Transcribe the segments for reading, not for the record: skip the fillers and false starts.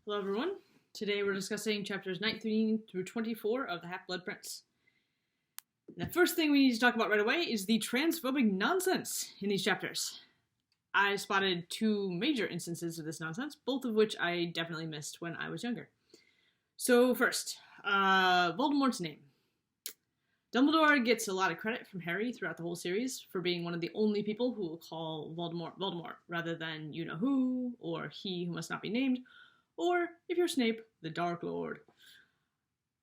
Hello everyone. Today we're discussing chapters 19 through 24 of The Half-Blood Prince. And the first thing we need to talk about right away is the transphobic nonsense in these chapters. I spotted two major instances of this nonsense, both of which I definitely missed when I was younger. So first, Voldemort's name. Dumbledore gets a lot of credit from Harry throughout the whole series for being one of the only people who will call Voldemort Voldemort, rather than you-know-who, or he who must not be named, or, if you're Snape, the Dark Lord.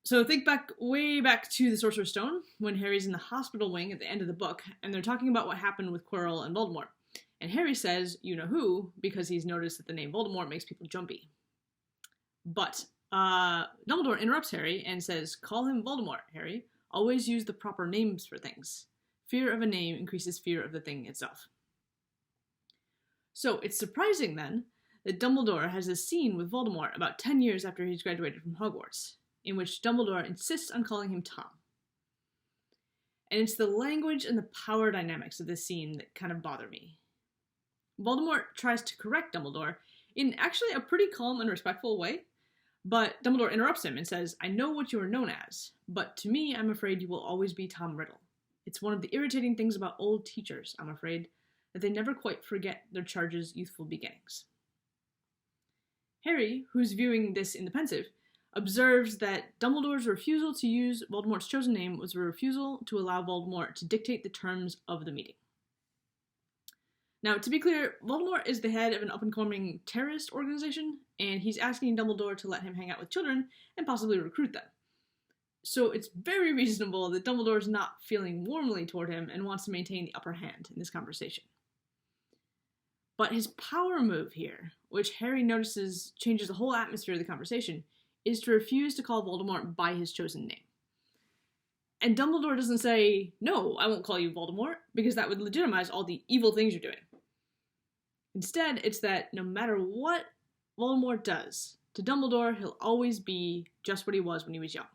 So think way back to the Sorcerer's Stone, when Harry's in the hospital wing at the end of the book, and they're talking about what happened with Quirrell and Voldemort. And Harry says, you-know-who, because he's noticed that the name Voldemort makes people jumpy. But Dumbledore interrupts Harry and says, call him Voldemort, Harry. Always use the proper names for things. Fear of a name increases fear of the thing itself. So it's surprising, then, that Dumbledore has a scene with Voldemort about 10 years after he's graduated from Hogwarts, in which Dumbledore insists on calling him Tom. And it's the language and the power dynamics of this scene that kind of bother me. Voldemort tries to correct Dumbledore in actually a pretty calm and respectful way, but Dumbledore interrupts him and says, I know what you are known as, but to me, I'm afraid you will always be Tom Riddle. It's one of the irritating things about old teachers, I'm afraid, that they never quite forget their charge's youthful beginnings. Harry, who's viewing this in the pensive, observes that Dumbledore's refusal to use Voldemort's chosen name was a refusal to allow Voldemort to dictate the terms of the meeting. Now, to be clear, Voldemort is the head of an up-and-coming terrorist organization, and he's asking Dumbledore to let him hang out with children and possibly recruit them. So it's very reasonable that Dumbledore's not feeling warmly toward him and wants to maintain the upper hand in this conversation. But his power move here, which Harry notices changes the whole atmosphere of the conversation, is to refuse to call Voldemort by his chosen name. And Dumbledore doesn't say, no, I won't call you Voldemort, because that would legitimize all the evil things you're doing. Instead, it's that no matter what Voldemort does, to Dumbledore, he'll always be just what he was when he was young.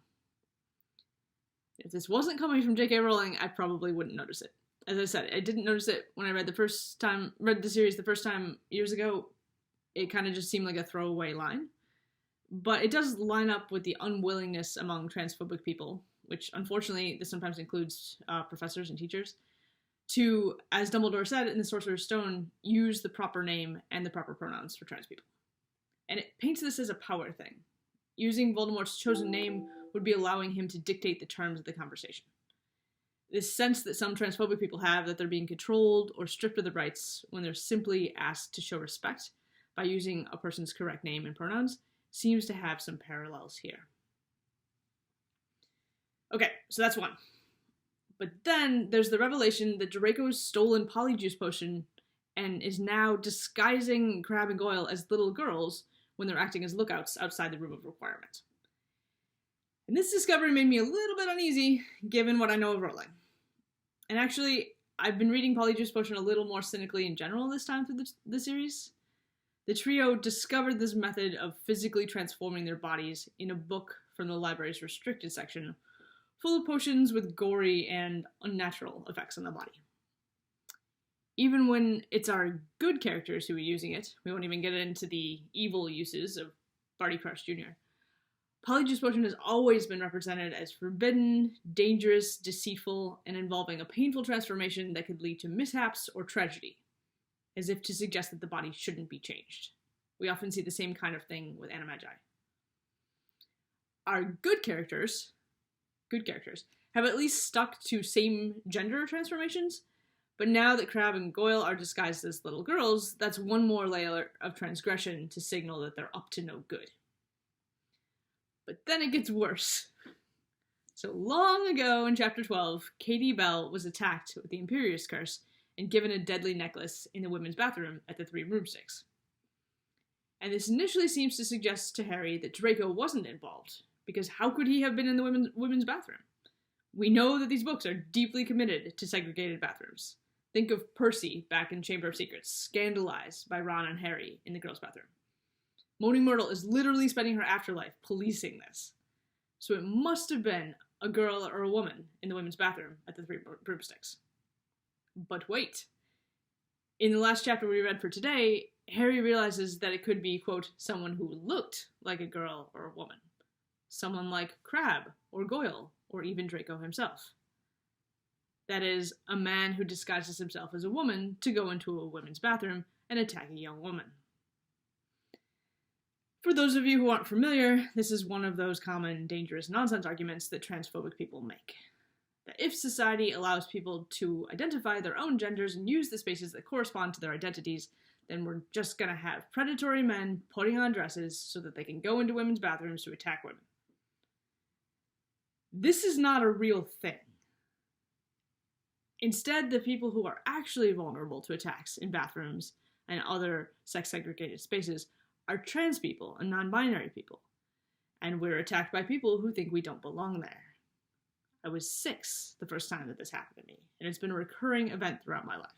If this wasn't coming from J.K. Rowling, I probably wouldn't notice it. As I said, I didn't notice it when I read the series the first time years ago. It kind of just seemed like a throwaway line. But it does line up with the unwillingness among transphobic people, which unfortunately this sometimes includes professors and teachers, to, as Dumbledore said in the Sorcerer's Stone, use the proper name and the proper pronouns for trans people. And it paints this as a power thing. Using Voldemort's chosen name would be allowing him to dictate the terms of the conversation. This sense that some transphobic people have that they're being controlled or stripped of their rights when they're simply asked to show respect by using a person's correct name and pronouns seems to have some parallels here. Okay, so that's one. But then there's the revelation that Draco's stolen Polyjuice potion and is now disguising Crabbe and Goyle as little girls when they're acting as lookouts outside the Room of Requirement. And this discovery made me a little bit uneasy, given what I know of Rowling. And actually, I've been reading Polyjuice Potion a little more cynically in general this time through the series. The trio discovered this method of physically transforming their bodies in a book from the library's restricted section, full of potions with gory and unnatural effects on the body. Even when it's our good characters who are using it, we won't even get into the evil uses of Barty Crouch Jr., Polyjuice Potion has always been represented as forbidden, dangerous, deceitful, and involving a painful transformation that could lead to mishaps or tragedy, as if to suggest that the body shouldn't be changed. We often see the same kind of thing with Animagi. Our good characters, have at least stuck to same gender transformations, but now that Crabbe and Goyle are disguised as little girls, that's one more layer of transgression to signal that they're up to no good. But then it gets worse. So long ago in Chapter 12, Katie Bell was attacked with the Imperious Curse and given a deadly necklace in the women's bathroom at the Three Broomsticks. And this initially seems to suggest to Harry that Draco wasn't involved, because how could he have been in the women's bathroom? We know that these books are deeply committed to segregated bathrooms. Think of Percy back in Chamber of Secrets, scandalized by Ron and Harry in the girls' bathroom. Moaning Myrtle is literally spending her afterlife policing this. So it must have been a girl or a woman in the women's bathroom at the Three Broomsticks. But wait. In the last chapter we read for today, Harry realizes that it could be, quote, someone who looked like a girl or a woman. Someone like Crabbe or Goyle or even Draco himself. That is, a man who disguises himself as a woman to go into a women's bathroom and attack a young woman. For those of you who aren't familiar, this is one of those common dangerous nonsense arguments that transphobic people make. That if society allows people to identify their own genders and use the spaces that correspond to their identities, then we're just gonna have predatory men putting on dresses so that they can go into women's bathrooms to attack women. This is not a real thing. Instead, the people who are actually vulnerable to attacks in bathrooms and other sex-segregated spaces are trans people and non-binary people, and we're attacked by people who think we don't belong there. I was 6 the first time that this happened to me, and it's been a recurring event throughout my life.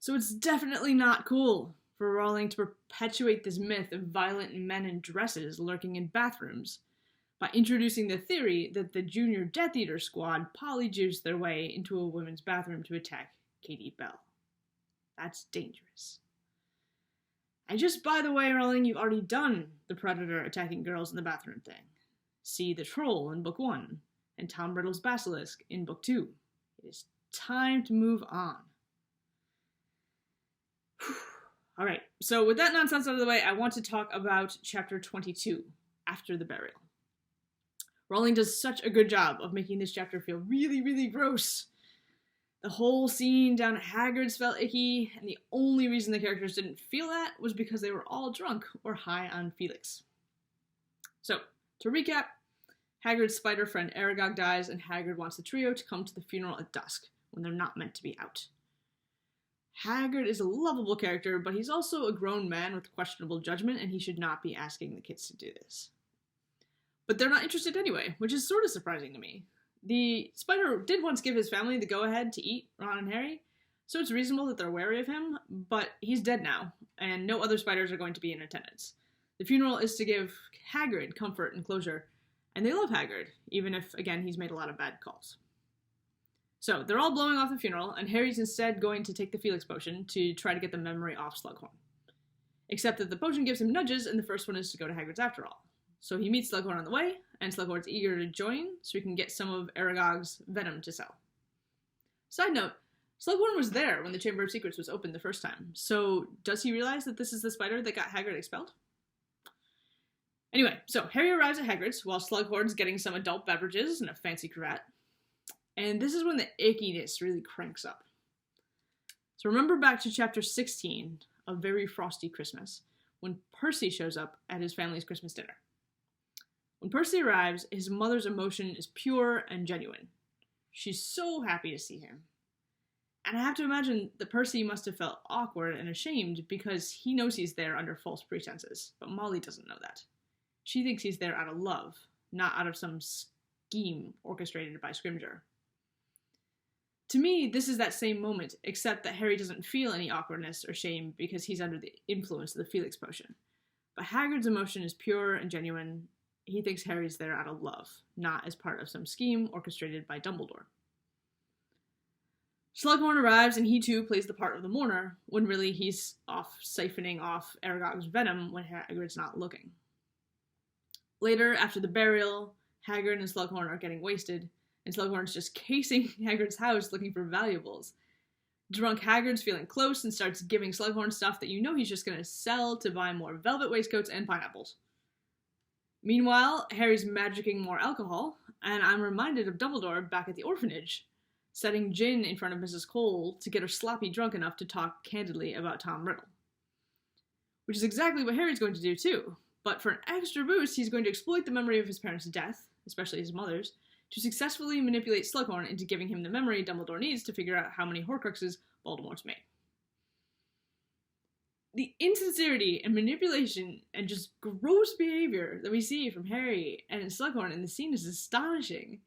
So it's definitely not cool for Rowling to perpetuate this myth of violent men in dresses lurking in bathrooms by introducing the theory that the Junior Death Eater squad polyjuiced their way into a women's bathroom to attack Katie Bell. That's dangerous. And just by the way, Rowling, you've already done the Predator attacking girls in the bathroom thing. See the Troll in Book 1, and Tom Riddle's Basilisk in Book 2. It is time to move on. Alright, so with that nonsense out of the way, I want to talk about Chapter 22, After the Burial. Rowling does such a good job of making this chapter feel really, really gross. The whole scene down at Hagrid's felt icky, and the only reason the characters didn't feel that was because they were all drunk or high on Felix. So, to recap, Hagrid's spider friend Aragog dies, and Hagrid wants the trio to come to the funeral at dusk, when they're not meant to be out. Hagrid is a lovable character, but he's also a grown man with questionable judgment, and he should not be asking the kids to do this. But they're not interested anyway, which is sort of surprising to me. The spider did once give his family the go-ahead to eat Ron and Harry, so it's reasonable that they're wary of him, but he's dead now, and no other spiders are going to be in attendance. The funeral is to give Hagrid comfort and closure, and they love Hagrid, even if, again, he's made a lot of bad calls. So, they're all blowing off the funeral, and Harry's instead going to take the Felix potion to try to get the memory off Slughorn. Except that the potion gives him nudges, and the first one is to go to Hagrid's after all. So he meets Slughorn on the way, and Slughorn's eager to join, so he can get some of Aragog's venom to sell. Side note, Slughorn was there when the Chamber of Secrets was opened the first time, so does he realize that this is the spider that got Hagrid expelled? Anyway, so Harry arrives at Hagrid's while Slughorn's getting some adult beverages and a fancy cravat. And this is when the ickiness really cranks up. So remember back to chapter 16, A Very Frosty Christmas, when Percy shows up at his family's Christmas dinner. When Percy arrives, his mother's emotion is pure and genuine. She's so happy to see him. And I have to imagine that Percy must have felt awkward and ashamed because he knows he's there under false pretenses, but Molly doesn't know that. She thinks he's there out of love, not out of some scheme orchestrated by Scrimgeour. To me, this is that same moment, except that Harry doesn't feel any awkwardness or shame because he's under the influence of the Felix potion. But Hagrid's emotion is pure and genuine. He thinks Harry's there out of love, not as part of some scheme orchestrated by Dumbledore. Slughorn arrives and he too plays the part of the mourner, when really he's off siphoning off Aragog's venom when Hagrid's not looking. Later, after the burial, Hagrid and Slughorn are getting wasted, and Slughorn's just casing Hagrid's house looking for valuables. Drunk Hagrid's feeling close and starts giving Slughorn stuff that you know he's just going to sell to buy more velvet waistcoats and pineapples. Meanwhile, Harry's magicking more alcohol, and I'm reminded of Dumbledore back at the orphanage, setting gin in front of Mrs. Cole to get her sloppy drunk enough to talk candidly about Tom Riddle. Which is exactly what Harry's going to do too, but for an extra boost, he's going to exploit the memory of his parents' death, especially his mother's, to successfully manipulate Slughorn into giving him the memory Dumbledore needs to figure out how many Horcruxes Voldemort's made. The insincerity and manipulation and just gross behavior that we see from Harry and Slughorn in the scene is astonishing.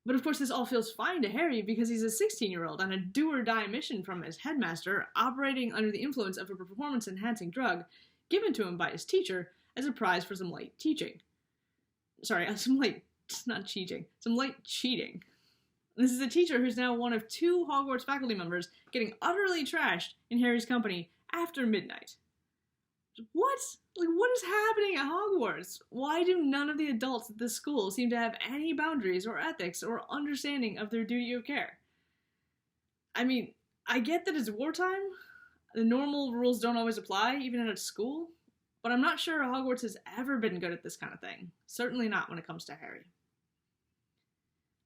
But of course this all feels fine to Harry because he's a 16-year-old on a do-or-die mission from his headmaster operating under the influence of a performance-enhancing drug given to him by his teacher as a prize for some light teaching. Some light cheating. This is a teacher who's now one of 2 Hogwarts faculty members getting utterly trashed in Harry's company after midnight. What? What is happening at Hogwarts? Why do none of the adults at this school seem to have any boundaries or ethics or understanding of their duty of care? I mean, I get that it's wartime. The normal rules don't always apply, even at a school. But I'm not sure Hogwarts has ever been good at this kind of thing. Certainly not when it comes to Harry.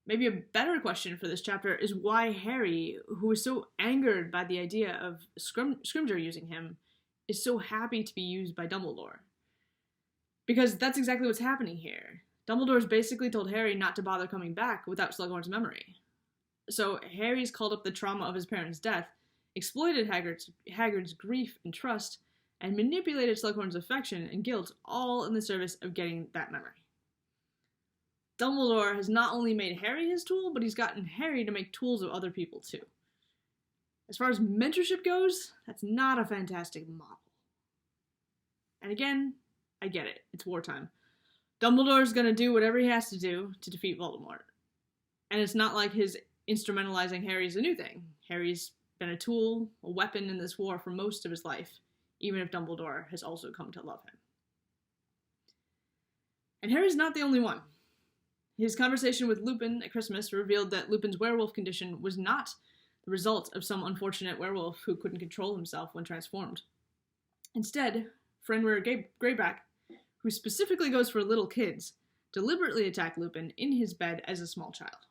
Maybe a better question for this chapter is why Harry, who is so angered by the idea of Scrimgeour using him, is so happy to be used by Dumbledore. Because that's exactly what's happening here. Dumbledore's basically told Harry not to bother coming back without Slughorn's memory. So Harry's called up the trauma of his parents' death, exploited Hagrid's grief and trust, and manipulated Slughorn's affection and guilt, all in the service of getting that memory. Dumbledore has not only made Harry his tool, but he's gotten Harry to make tools of other people too. As far as mentorship goes, that's not a fantastic model. And again, I get it. It's wartime. Dumbledore's gonna do whatever he has to do to defeat Voldemort. And it's not like his instrumentalizing Harry is a new thing. Harry's been a tool, a weapon in this war for most of his life, even if Dumbledore has also come to love him. And Harry's not the only one. His conversation with Lupin at Christmas revealed that Lupin's werewolf condition was not the result of some unfortunate werewolf who couldn't control himself when transformed. Instead, Fenrir Greyback, who specifically goes for little kids, deliberately attacked Lupin in his bed as a small child.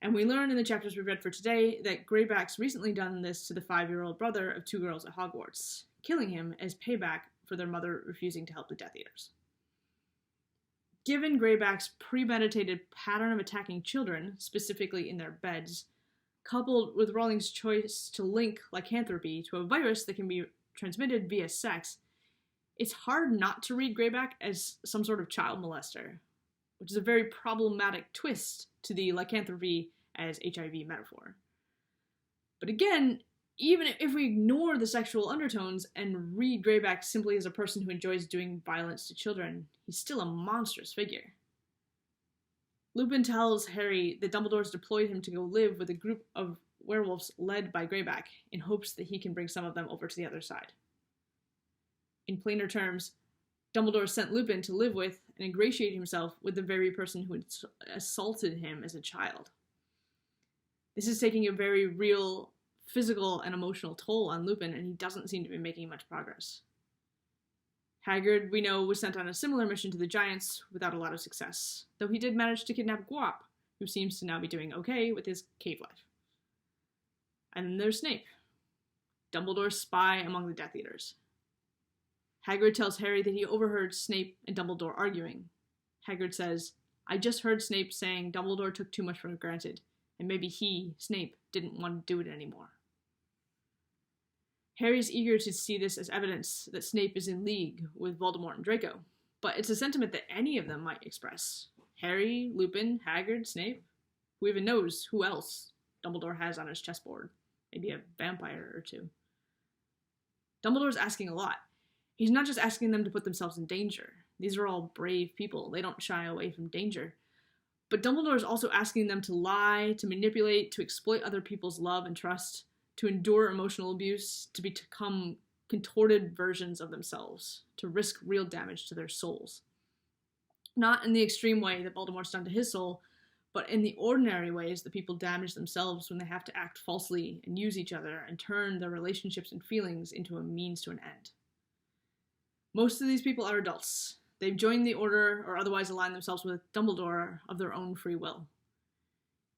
And we learn in the chapters we read for today that Greyback's recently done this to the 5-year-old brother of 2 girls at Hogwarts, killing him as payback for their mother refusing to help the Death Eaters. Given Greyback's premeditated pattern of attacking children, specifically in their beds, coupled with Rowling's choice to link lycanthropy to a virus that can be transmitted via sex, it's hard not to read Greyback as some sort of child molester, which is a very problematic twist to the lycanthropy as HIV metaphor. But again, even if we ignore the sexual undertones and read Greyback simply as a person who enjoys doing violence to children, he's still a monstrous figure. Lupin tells Harry that Dumbledore's deployed him to go live with a group of werewolves led by Greyback in hopes that he can bring some of them over to the other side. In plainer terms, Dumbledore sent Lupin to live with and ingratiate himself with the very person who had assaulted him as a child. This is taking a very real physical and emotional toll on Lupin, and he doesn't seem to be making much progress. Hagrid, we know, was sent on a similar mission to the Giants without a lot of success, though he did manage to kidnap Guap, who seems to now be doing okay with his cave life. And then there's Snape, Dumbledore's spy among the Death Eaters. Hagrid tells Harry that he overheard Snape and Dumbledore arguing. Hagrid says, "I just heard Snape saying Dumbledore took too much for granted, and maybe he, Snape, didn't want to do it anymore." Harry's eager to see this as evidence that Snape is in league with Voldemort and Draco, but it's a sentiment that any of them might express. Harry, Lupin, Hagrid, Snape. Who even knows who else Dumbledore has on his chessboard? Maybe a vampire or two. Dumbledore's asking a lot. He's not just asking them to put themselves in danger. These are all brave people. They don't shy away from danger. But Dumbledore is also asking them to lie, to manipulate, to exploit other people's love and trust, to endure emotional abuse, to become contorted versions of themselves, to risk real damage to their souls. Not in the extreme way that Voldemort's done to his soul, but in the ordinary ways that people damage themselves when they have to act falsely and use each other and turn their relationships and feelings into a means to an end. Most of these people are adults. They've joined the Order or otherwise aligned themselves with Dumbledore of their own free will.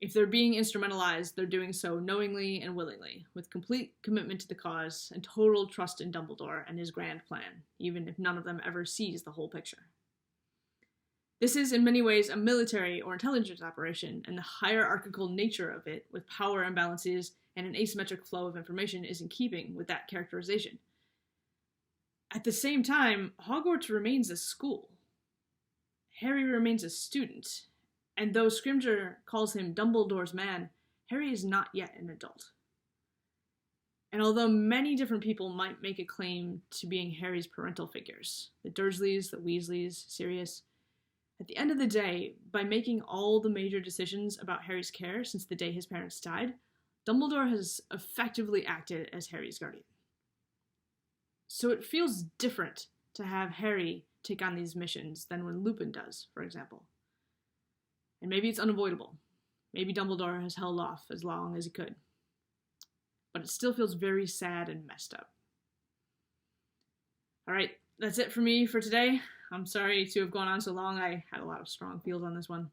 If they're being instrumentalized, they're doing so knowingly and willingly, with complete commitment to the cause and total trust in Dumbledore and his grand plan, even if none of them ever sees the whole picture. This is in many ways a military or intelligence operation, and the hierarchical nature of it, with power imbalances and an asymmetric flow of information, is in keeping with that characterization. At the same time, Hogwarts remains a school. Harry remains a student, and though Scrimgeour calls him Dumbledore's man, Harry is not yet an adult. And although many different people might make a claim to being Harry's parental figures, the Dursleys, the Weasleys, Sirius, At the end of the day, by making all the major decisions about Harry's care since the day his parents died, Dumbledore has effectively acted as Harry's guardian. So it feels different to have Harry take on these missions than when Lupin does, for example. And maybe it's unavoidable. Maybe Dumbledore has held off as long as he could. But it still feels very sad and messed up. Alright, that's it for me for today. I'm sorry to have gone on so long. I had a lot of strong feels on this one.